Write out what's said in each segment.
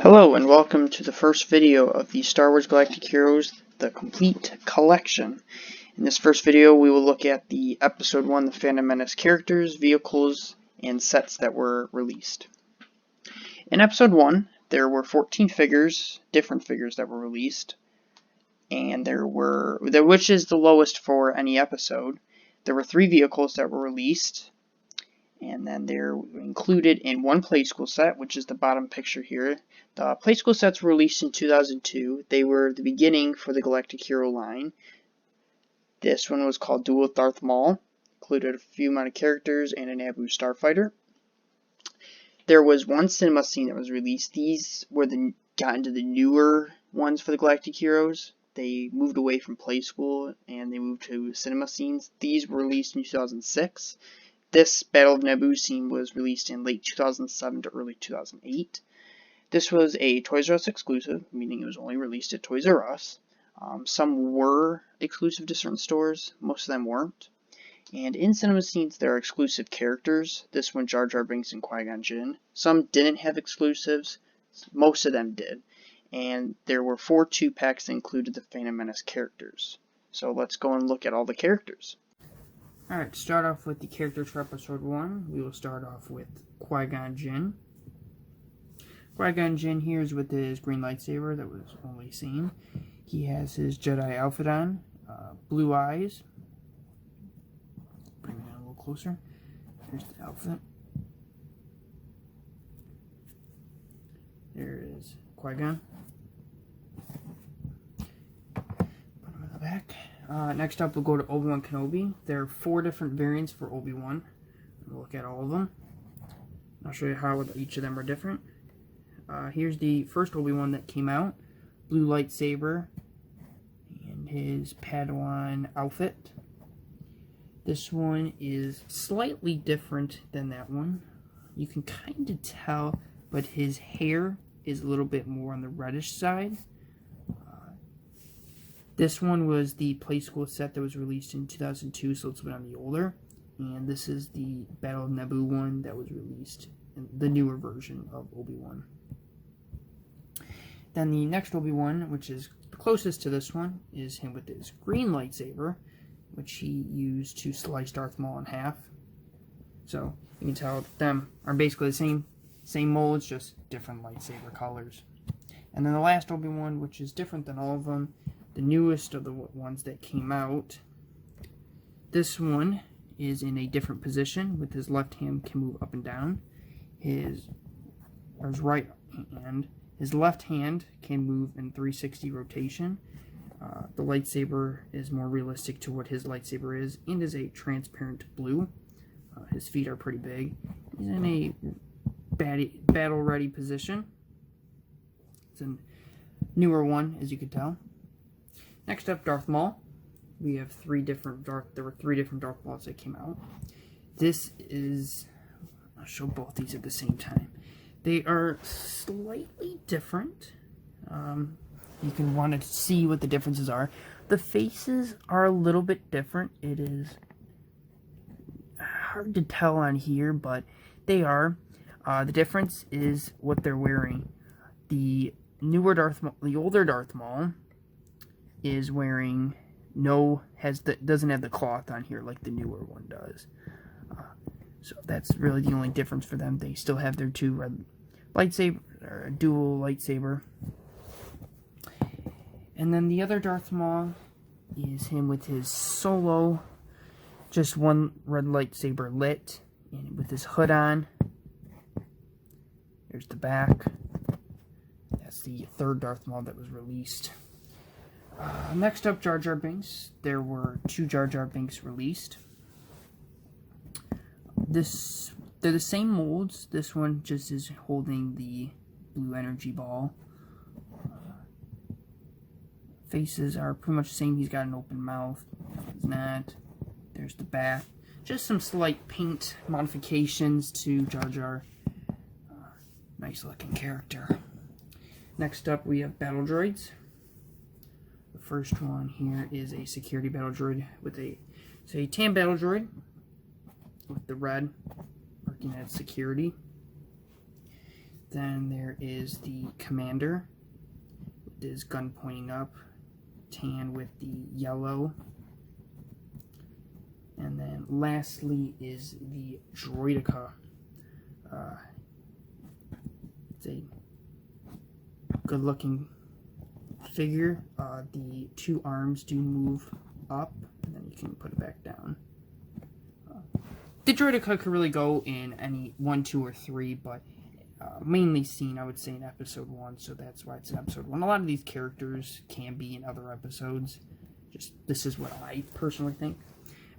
Hello and welcome to the first video of the Star Wars Galactic Heroes, the complete collection. In this first video we will look at the Episode 1, the Phantom Menace characters, vehicles, and sets that were released. In Episode 1 there were 14 figures, different figures that were released, and which is the lowest for any episode. There were 3 vehicles that were released. And then they're included in one play school set, which is the bottom picture here. The play school sets were released in 2002. They were the beginning for the Galactic Hero line. This one was called Duel with Darth Maul. Included a few amount of characters and a Naboo starfighter. There was one cinema scene that was released. These were got into the newer ones for the Galactic Heroes. They moved away from play school and they moved to cinema scenes. These were released in 2006. This Battle of Naboo scene was released in late 2007 to early 2008. This was a Toys R Us exclusive, meaning it was only released at Toys R Us. Some were exclusive to certain stores, most of them weren't. And in cinema scenes there are exclusive characters. This one, Jar Jar Binks and Qui-Gon Jinn. Some didn't have exclusives, most of them did. And there were 4 2-packs that included the Phantom Menace characters. So let's go and look at all the characters. Alright, to start off with the characters for Episode 1, we will start off with Qui-Gon Jinn. Qui-Gon Jinn here is with his green lightsaber that was only seen. He has his Jedi outfit on, blue eyes. Bring it down a little closer. Here's the outfit. There is Qui-Gon. Put him in the back. Next up, we'll go to Obi-Wan Kenobi. There are 4 different variants for Obi-Wan. We'll look at all of them. I'll show you how each of them are different. Here's the first Obi-Wan that came out. Blue lightsaber and his Padawan outfit. This one is slightly different than that one. You can kind of tell, but his hair is a little bit more on the reddish side. This one was the play school set that was released in 2002, so it's a bit on the older. And this is the Battle of Naboo one that was released in the newer version of Obi-Wan. Then the next Obi-Wan, which is closest to this one, is him with his green lightsaber, which he used to slice Darth Maul in half. So you can tell them are basically the same molds, just different lightsaber colors. And then the last Obi-Wan, which is different than all of them, the newest of the ones that came out. This one is in a different position, with his left hand can move up and down. His left hand can move in 360 rotation. The lightsaber is more realistic to what his lightsaber is, and is a transparent blue. His feet are pretty big. He's in a battle-ready position. It's a newer one, as you can tell. Next up, Darth Maul. We have there were 3 different Darth Mauls that came out. I'll show both these at the same time. They are slightly different. You can want to see what the differences are. The faces are a little bit different. It is hard to tell on here, but they are. The difference is what they're wearing. The older Darth Maul is wearing doesn't have the cloth on here like the newer one does. So that's really the only difference for them. They still have their 2 red lightsaber, or a dual lightsaber. And then the other Darth Maul is him with his solo, just one red lightsaber lit, and with his hood on. There's the back. That's the 3rd Darth Maul that was released. Next up, Jar Jar Binks. There were 2 Jar Jar Binks released. They're the same molds. This one just is holding the blue energy ball. Faces are pretty much the same. He's got an open mouth. He's not. There's the back. Just some slight paint modifications to Jar Jar. Nice looking character. Next up, we have battle droids. First one here is a security battle droid with a tan battle droid with the red working at security. Then there is the commander with his gun pointing up, tan with the yellow. And then lastly is the droideka. It's a good looking figure. The two arms do move up, and then you can put it back down. The droideka could really go in any 1, 2, or 3, but mainly seen, I would say, in episode 1, so that's why it's in episode 1. A lot of these characters can be in other episodes. Just this is what I personally think.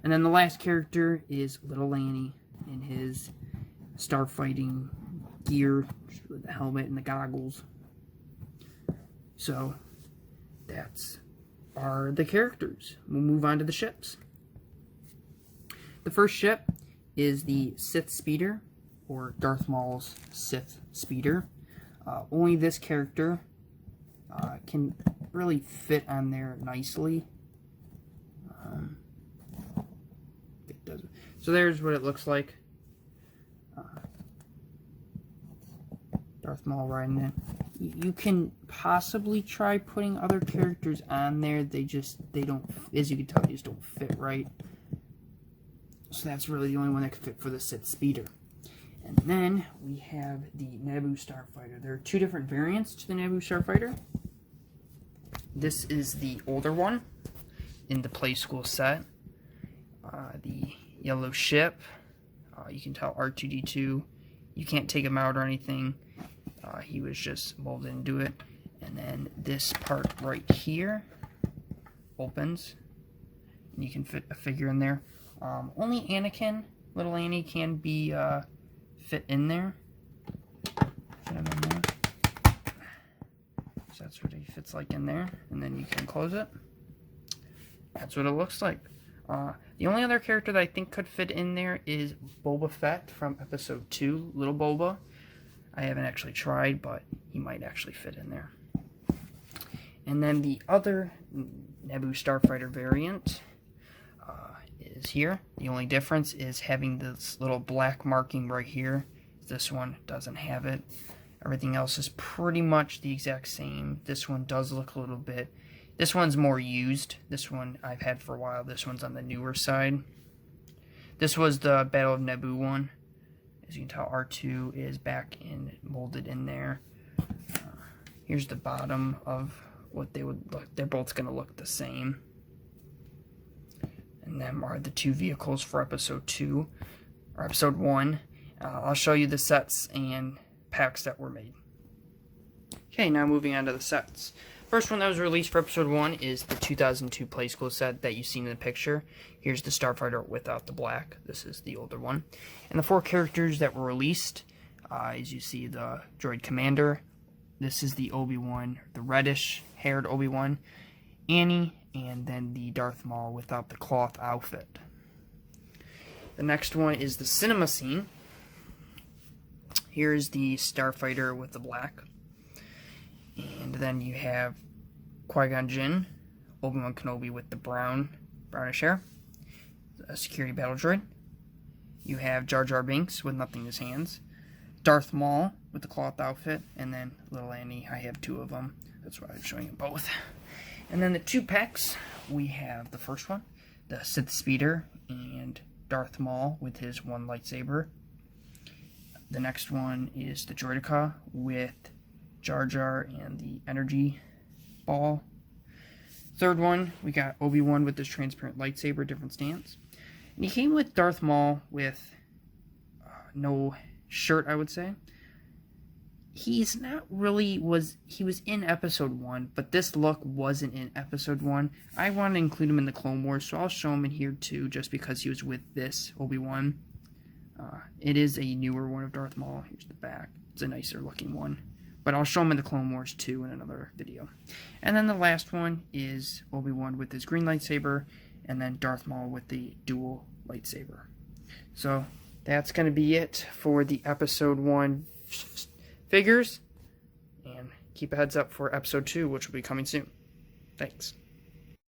And then the last character is Little Annie in his starfighting gear, with the helmet and the goggles. So that's are the characters. We'll move on to the ships. The first ship is the Sith Speeder, or Darth Maul's Sith Speeder. Only this character can really fit on there nicely. It doesn't. So there's what it looks like. Darth Maul riding in. You can possibly try putting other characters on there. They don't, as you can tell, they just don't fit right. So that's really the only one that can fit for the Sith Speeder. And then we have the Naboo Starfighter. There are two different variants to the Naboo Starfighter. This is the older one in the Play School set. The yellow ship. You can tell R2-D2. You can't take him out or anything. He was just molded into it. And then this part right here opens. And you can fit a figure in there. Only Anakin, Little Annie, can be fit in there. Fit him in there. So that's what he fits like in there. And then you can close it. That's what it looks like. The only other character that I think could fit in there is Boba Fett from Episode 2, Little Boba. I haven't actually tried, but he might actually fit in there. And then the other Naboo Starfighter variant is here. The only difference is having this little black marking right here. This one doesn't have it. Everything else is pretty much the exact same. This one does look a little bit. This one's more used. This one I've had for a while. This one's on the newer side. This was the Battle of Naboo one. As you can tell, R2 is back in, molded in there. Here's the bottom of what they would look. They're both going to look the same. And them are the two vehicles for Episode 2, or Episode 1. I'll show you the sets and packs that were made. Okay, now moving on to the sets. First one that was released for Episode 1 is the 2002 Play School set that you've seen in the picture. Here's the Starfighter without the black. This is the older one. And the 4 characters that were released, as you see, the Droid Commander. This is the Obi-Wan, the reddish-haired Obi-Wan. Annie, and then the Darth Maul without the cloth outfit. The next one is the cinema scene. Here's the Starfighter with the black. And then you have Qui-Gon Jinn, Obi-Wan Kenobi with the brownish hair, a security battle droid. You have Jar Jar Binks with nothing in his hands, Darth Maul with the cloth outfit, and then Little Annie. I have 2 of them. That's why I'm showing you both. And then the 2 packs, we have the first one, the Sith Speeder and Darth Maul with his 1 lightsaber. The next one is the Droideka with Jar Jar and the energy ball. Third one, we got Obi-Wan with this transparent lightsaber, different stance. And he came with Darth Maul with no shirt, I would say. He's not really, he was in Episode 1, but this look wasn't in Episode 1. I want to include him in the Clone Wars, so I'll show him in here too, just because he was with this Obi-Wan. It is a newer one of Darth Maul. Here's the back. It's a nicer looking one. But I'll show him in the Clone Wars 2 in another video. And then the last one is Obi-Wan with his green lightsaber, and then Darth Maul with the dual lightsaber. So that's going to be it for the Episode 1 figures. And keep a heads up for Episode 2, which will be coming soon. Thanks.